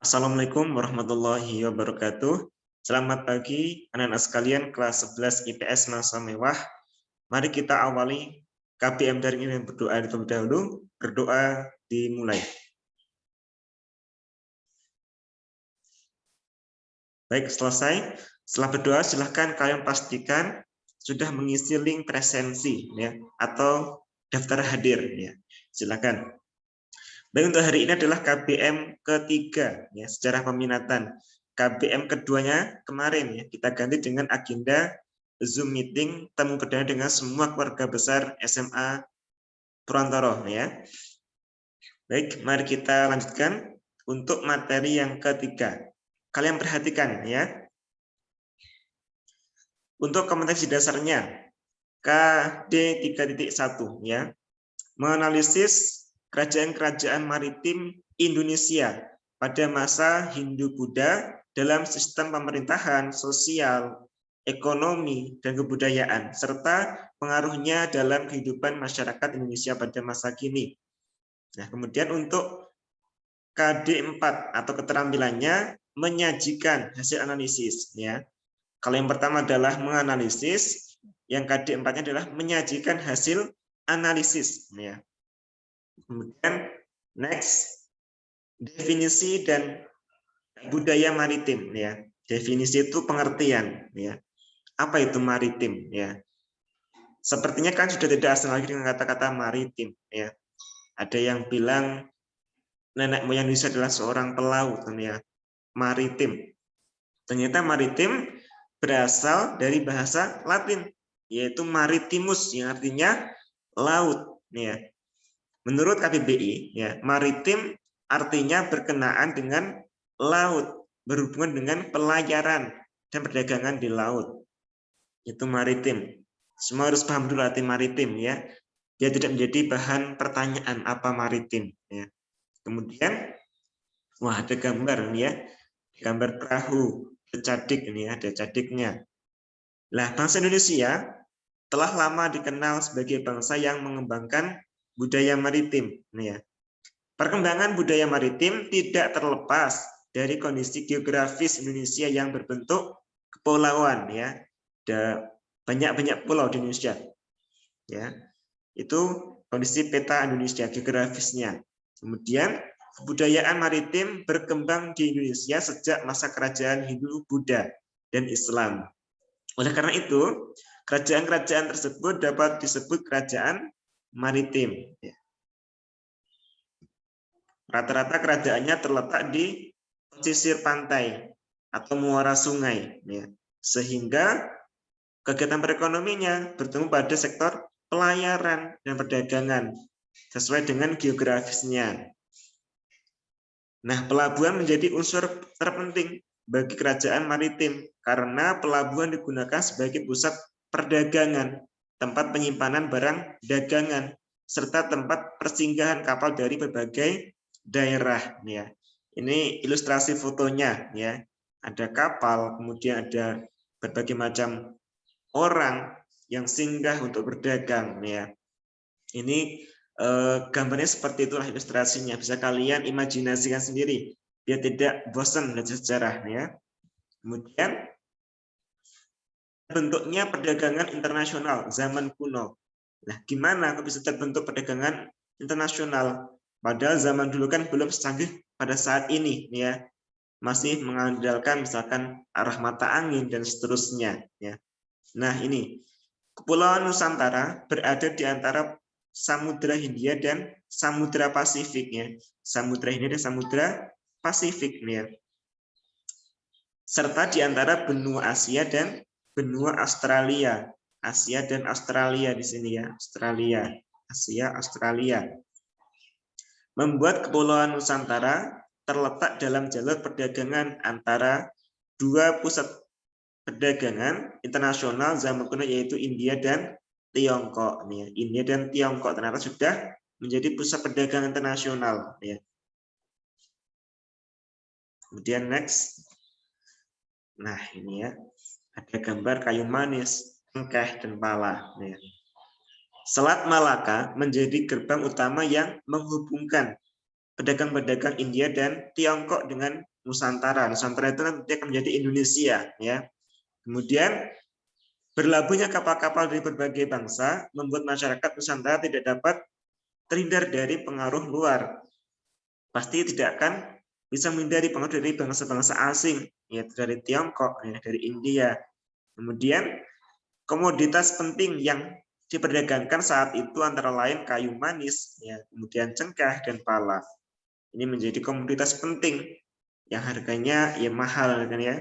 Assalamualaikum warahmatullahi wabarakatuh. Selamat pagi anak-anak sekalian kelas 11 IPS Masa Mewah. Mari kita awali KBM dari ini dengan berdoa terlebih dahulu. Berdoa dimulai. Baik, selesai. Setelah berdoa, silahkan kalian pastikan sudah mengisi link presensi ya atau daftar hadir ya. Silakan. Baik, untuk hari ini adalah KBM ketiga ya, sejarah peminatan. KBM keduanya kemarin ya, kita ganti dengan agenda Zoom meeting temu perdana dengan semua keluarga besar SMA Purwantoro ya. Baik, mari kita lanjutkan untuk materi yang ketiga. Kalian perhatikan ya. Untuk kompetensi dasarnya KD 3.1 ya. Menganalisis kerajaan-kerajaan maritim Indonesia pada masa Hindu-Buddha dalam sistem pemerintahan, sosial, ekonomi, dan kebudayaan, serta pengaruhnya dalam kehidupan masyarakat Indonesia pada masa kini. Nah, kemudian untuk KD 4 atau keterampilannya menyajikan hasil analisis. Ya. Kalau yang pertama adalah menganalisis, yang KD 4-nya adalah menyajikan hasil analisis. Ya. Kemudian next, definisi dan budaya maritim ya. Definisi itu pengertian ya. Apa itu maritim ya? Sepertinya kan sudah tidak asing lagi dengan kata-kata maritim ya. Ada yang bilang nenek moyang Indonesia adalah seorang pelaut ya. Maritim. Ternyata maritim berasal dari bahasa Latin yaitu maritimus yang artinya laut ya. Menurut KBBI, ya, maritim artinya berkenaan dengan laut, berhubungan dengan pelayaran dan perdagangan di laut. Itu maritim. Semua harus paham dulu arti maritim, ya. Dia tidak menjadi bahan pertanyaan apa maritim. Ya. Kemudian, wah ada gambar ya, gambar perahu, cadik ini ada cadiknya. Nah, bangsa Indonesia telah lama dikenal sebagai bangsa yang mengembangkan budaya maritim. Ya. Perkembangan budaya maritim tidak terlepas dari kondisi geografis Indonesia yang berbentuk kepulauan. Ya. Ada banyak pulau di Indonesia. Ya. Itu kondisi peta Indonesia, geografisnya. Kemudian kebudayaan maritim berkembang di Indonesia sejak masa kerajaan Hindu, Buddha, dan Islam. Oleh karena itu, kerajaan-kerajaan tersebut dapat disebut kerajaan maritim. Rata-rata kerajaannya terletak di pesisir pantai atau muara sungai, ya. Sehingga kegiatan perekonomiannya bertumbuh pada sektor pelayaran dan perdagangan sesuai dengan geografisnya. Nah, pelabuhan menjadi unsur terpenting bagi kerajaan maritim karena pelabuhan digunakan sebagai pusat perdagangan, tempat penyimpanan barang dagangan, serta tempat persinggahan kapal dari berbagai daerah. Ya. Ini ilustrasi fotonya, ya. Ada kapal, kemudian ada berbagai macam orang yang singgah untuk berdagang. Ya. Ini gambarnya seperti itulah ilustrasinya. Bisa kalian imajinasikan sendiri biar tidak bosan belajar sejarah. Ya. Kemudian bentuknya perdagangan internasional zaman kuno. Nah, gimana kok bisa terbentuk perdagangan internasional? Padahal zaman dulu kan belum secanggih pada saat ini, ya. Masih mengandalkan misalkan arah mata angin dan seterusnya, ya. Nah, ini Kepulauan Nusantara berada di antara Samudra Hindia dan Samudra Pasifik, ya. Samudra Hindia dan Samudra Pasifik, ya. Serta di antara benua Asia dan benua Australia. Asia dan Australia di sini ya, Australia, Asia, Australia. Membuat Kepulauan Nusantara terletak dalam jalur perdagangan antara dua pusat perdagangan internasional zaman kuno yaitu India dan Tiongkok. India dan Tiongkok ternyata sudah menjadi pusat perdagangan internasional. Kemudian next. Nah ini ya, ada gambar kayu manis, cengkeh, dan pala. Selat Malaka menjadi gerbang utama yang menghubungkan pedagang-pedagang India dan Tiongkok dengan Nusantara. Nusantara itu nanti akan menjadi Indonesia, ya. Kemudian berlabuhnya kapal-kapal dari berbagai bangsa membuat masyarakat Nusantara tidak dapat terhindar dari pengaruh luar. Pasti tidak akan bisa menghindari pengaruh dari bangsa-bangsa asing, yaitu dari Tiongkok, ya, dari India. Kemudian komoditas penting yang diperdagangkan saat itu antara lain kayu manis, ya, kemudian cengkeh dan pala. Ini menjadi komoditas penting yang harganya ya mahal, kan ya,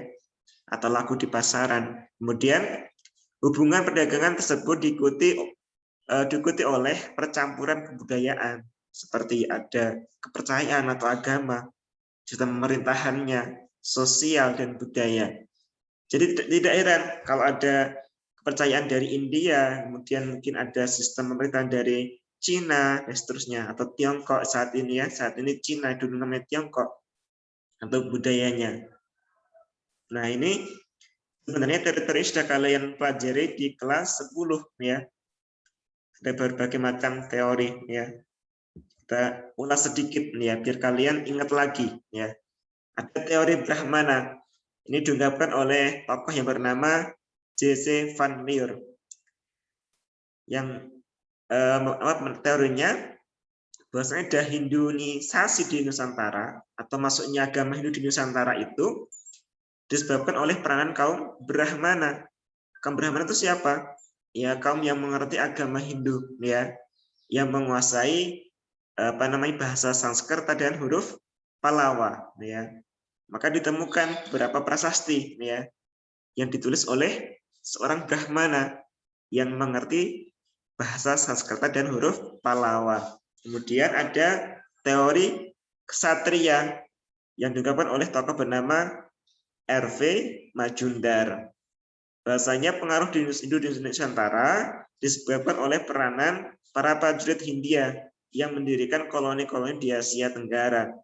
atau laku di pasaran. Kemudian hubungan perdagangan tersebut diikuti oleh percampuran kebudayaan, seperti ada kepercayaan atau agama, sistem pemerintahannya, sosial dan budaya. Jadi tidak heran kalau ada kepercayaan dari India, kemudian mungkin ada sistem pemerintahan dari Cina dan seterusnya, atau Tiongkok saat ini, ya, saat ini Cina dulu namanya Tiongkok, atau budayanya. Nah, ini sebenarnya teori sudah kalian pelajari di kelas 10, ya. Ada berbagai macam teori, ya. Kita ulas sedikit ya biar kalian ingat lagi, ya. Ada teori Brahmana. Ini diungkapkan oleh tokoh yang bernama J.C. Van Lier. Yang teorinya bahwasanya ada Hinduisasi di Nusantara atau masuknya agama Hindu di Nusantara itu disebabkan oleh peranan kaum Brahmana. Kaum Brahmana itu siapa? Ya, kaum yang mengerti agama Hindu, ya, yang menguasai bahasa Sanskerta dan huruf Pallawa, ya. Maka ditemukan beberapa prasasti, ya, yang ditulis oleh seorang Brahmana yang mengerti bahasa Sanskerta dan huruf Pallawa. Kemudian ada teori ksatria yang diungkapkan oleh tokoh bernama R.V. Majumdar. Bahasanya pengaruh di Nusantara disebabkan oleh peranan para prajurit Hindia yang mendirikan koloni-koloni di Asia Tenggara.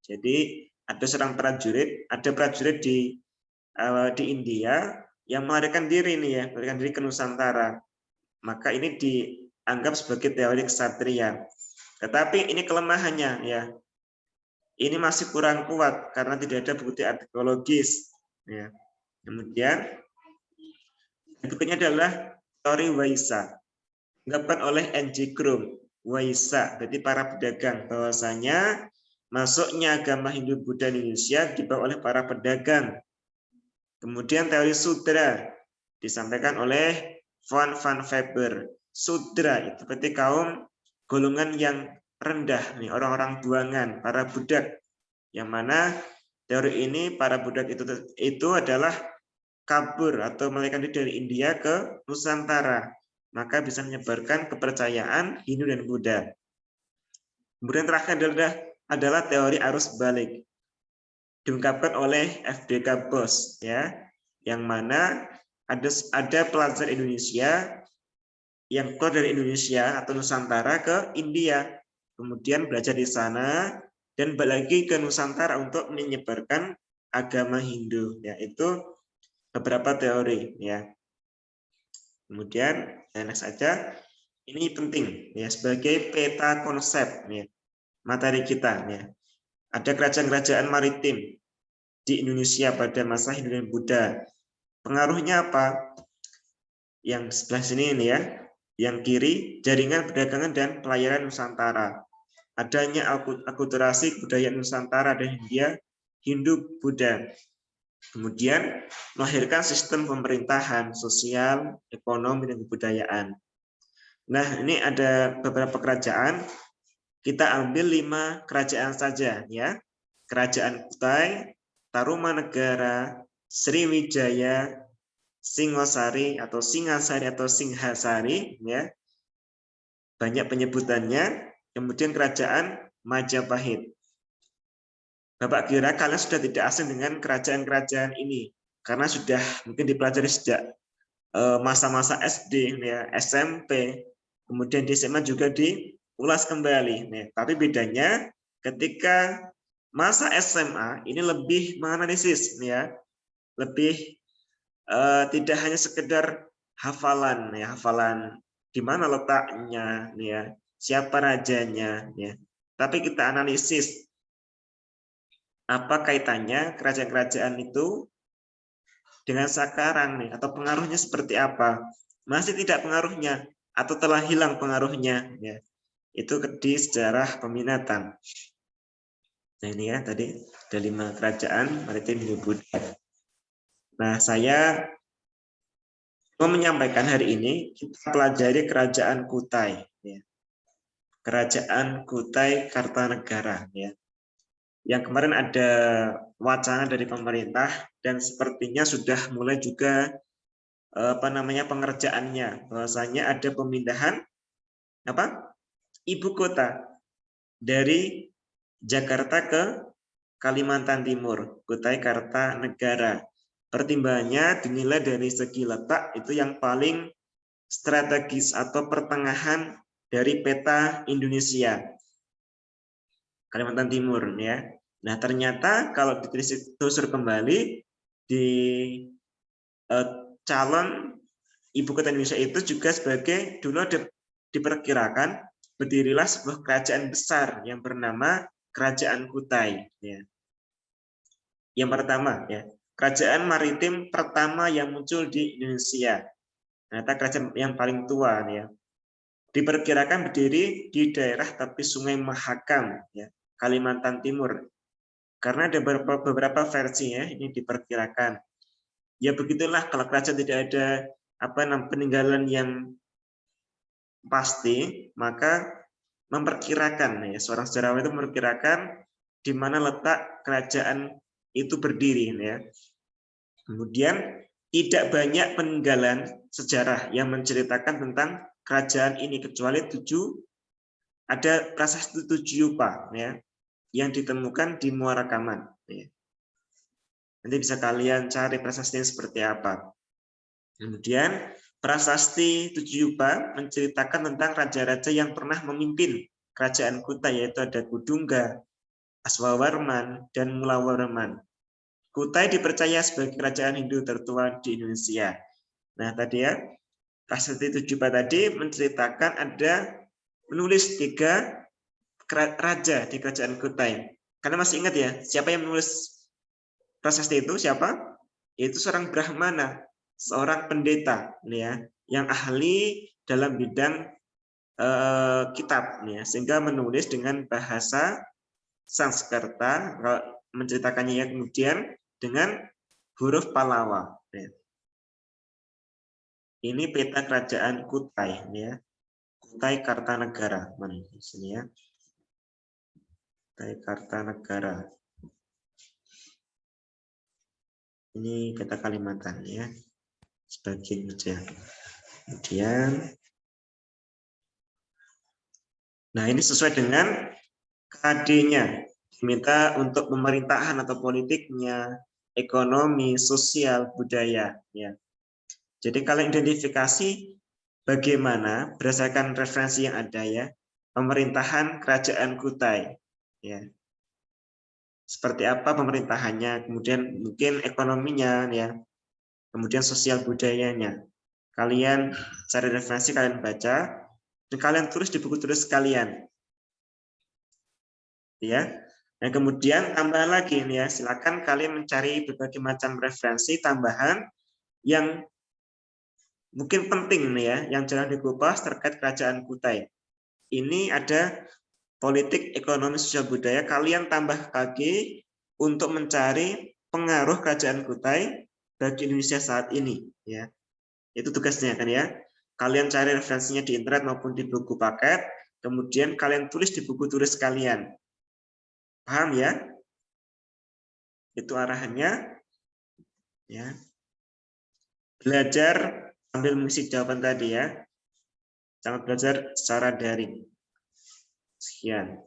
Jadi ada seorang prajurit, ada prajurit di India yang melarikan diri nih, ya, melarikan diri ke Nusantara. Maka ini dianggap sebagai teori ksatria. Tetapi ini kelemahannya, ya. Ini masih kurang kuat karena tidak ada bukti arkeologis, ya. Kemudian berikutnya adalah teori Waisa, diungkapkan oleh N.G. Krum. Waisa, berarti para pedagang, bahwasanya masuknya agama Hindu Buddha Indonesia dibawa oleh para pedagang. Kemudian teori Sudra disampaikan oleh Von van Weber. Sudra itu berarti kaum golongan yang rendah, nih, orang-orang buangan, para budak. Yang mana teori ini para budak itu adalah kabur atau melarikan diri dari India ke Nusantara, maka bisa menyebarkan kepercayaan Hindu dan Buddha. Kemudian terakhir adalah teori arus balik, diungkapkan oleh F.D.K. Bos, ya, yang mana ada pelajar Indonesia yang keluar dari Indonesia atau Nusantara ke India, kemudian belajar di sana dan balik lagi ke Nusantara untuk menyebarkan agama Hindu, yaitu beberapa teori, ya. Kemudian next saja, ini penting, ya, sebagai peta konsep, ya, materi kita, ya. Ada kerajaan-kerajaan maritim di Indonesia pada masa Hindu dan Buddha. Pengaruhnya apa? Yang sebelah sini ini, ya, yang kiri jaringan perdagangan dan pelayaran Nusantara. Adanya akulturasi kebudayaan Nusantara dan India, Hindu, Buddha. Kemudian melahirkan sistem pemerintahan, sosial, ekonomi, dan kebudayaan. Nah, ini ada beberapa kerajaan. Kita ambil 5 kerajaan saja, ya. Kerajaan Kutai, Tarumanegara, Sriwijaya, Singosari atau Singasari atau Singhasari, ya. Banyak penyebutannya. Kemudian kerajaan Majapahit. Bapak kira kalian sudah tidak asing dengan kerajaan-kerajaan ini karena sudah mungkin dipelajari sejak masa-masa SD, ya, SMP, kemudian di SMA juga diulas kembali. Nah, tapi bedanya ketika masa SMA ini lebih menganalisis, ya, lebih tidak hanya sekedar hafalan, ya, hafalan di mana letaknya, ya, siapa rajanya, ya, tapi kita analisis apa kaitannya kerajaan-kerajaan itu dengan sekarang nih, atau pengaruhnya seperti apa? Masih tidak pengaruhnya atau telah hilang pengaruhnya ya. Itu di sejarah peminatan. Nah ini ya tadi ada 5 kerajaan maritim Hindu-Buddha. Nah saya mau menyampaikan hari ini kita pelajari kerajaan Kutai. Ya. Kerajaan Kutai Kartanegara. Ya. Yang kemarin ada wacana dari pemerintah dan sepertinya sudah mulai juga pengerjaannya. Bahwasanya ada pemindahan ibu kota dari Jakarta ke Kalimantan Timur, Kutai Kartanegara. Pertimbangannya dinilai dari segi letak itu yang paling strategis atau pertengahan dari peta Indonesia, Kalimantan Timur ya. Nah ternyata kalau ditelusur kembali di calon ibu kota Indonesia itu juga sebagai dulu diperkirakan berdirilah sebuah kerajaan besar yang bernama Kerajaan Kutai. Ya. Yang pertama ya, kerajaan maritim pertama yang muncul di Indonesia. Ternyata kerajaan yang paling tua ya. Diperkirakan berdiri di daerah tepi Sungai Mahakam ya, Kalimantan Timur. Karena ada beberapa versi ya, ini diperkirakan. Ya begitulah kalau kerajaan tidak ada peninggalan yang pasti, maka memperkirakan ya, seorang sejarawan itu memperkirakan di mana letak kerajaan itu berdiri ya. Kemudian tidak banyak peninggalan sejarah yang menceritakan tentang kerajaan ini kecuali ada prasasti 7 Yupa ya yang ditemukan di Muara Kaman ya. Nanti bisa kalian cari prasastinya seperti apa. Kemudian prasasti 7 Yupa menceritakan tentang raja-raja yang pernah memimpin kerajaan Kutai, yaitu ada Kudungga, Aswawarman, dan Mulawarman. Kutai dipercaya sebagai kerajaan Hindu tertua di Indonesia. Nah tadi ya, prasasti 7 Yupa tadi menceritakan ada menulis 3 raja di kerajaan Kutai. Karena masih ingat ya, siapa yang menulis prasasti itu? Siapa? Yaitu seorang Brahmana, seorang pendeta ya, yang ahli dalam bidang kitab ya, sehingga menulis dengan bahasa Sanskerta, menceritakannya ya, kemudian dengan huruf Pallawa ya. Ini peta kerajaan Kutai ya. Kutai Kartanegara. Mana di sini ya? Kutai Kartanegara. Ini peta Kalimantan ya. Sebagian saja. Kemudian nah ini sesuai dengan KD-nya. Diminta untuk pemerintahan atau politiknya, ekonomi, sosial, budaya ya. Jadi kalau identifikasi bagaimana berdasarkan referensi yang ada ya, pemerintahan kerajaan Kutai ya. Seperti apa pemerintahannya, kemudian mungkin ekonominya ya. Kemudian sosial budayanya. Kalian cari referensi, kalian baca, dan kalian tulis di buku tulis kalian. Ya. Dan kemudian tambah lagi nih ya, silakan kalian mencari berbagai macam referensi tambahan yang mungkin penting nih ya, yang jarang dikupas terkait kerajaan Kutai. Ini ada politik, ekonomi, sosial, budaya. Kalian tambah lagi untuk mencari pengaruh kerajaan Kutai bagi Indonesia saat ini. Ya, itu tugasnya kan ya. Kalian cari referensinya di internet maupun di buku paket. Kemudian kalian tulis di buku tulis kalian. Paham ya? Itu arahannya. Ya. Belajar sambil mengisi jawaban tadi ya. Jangan belajar secara daring. Sekian.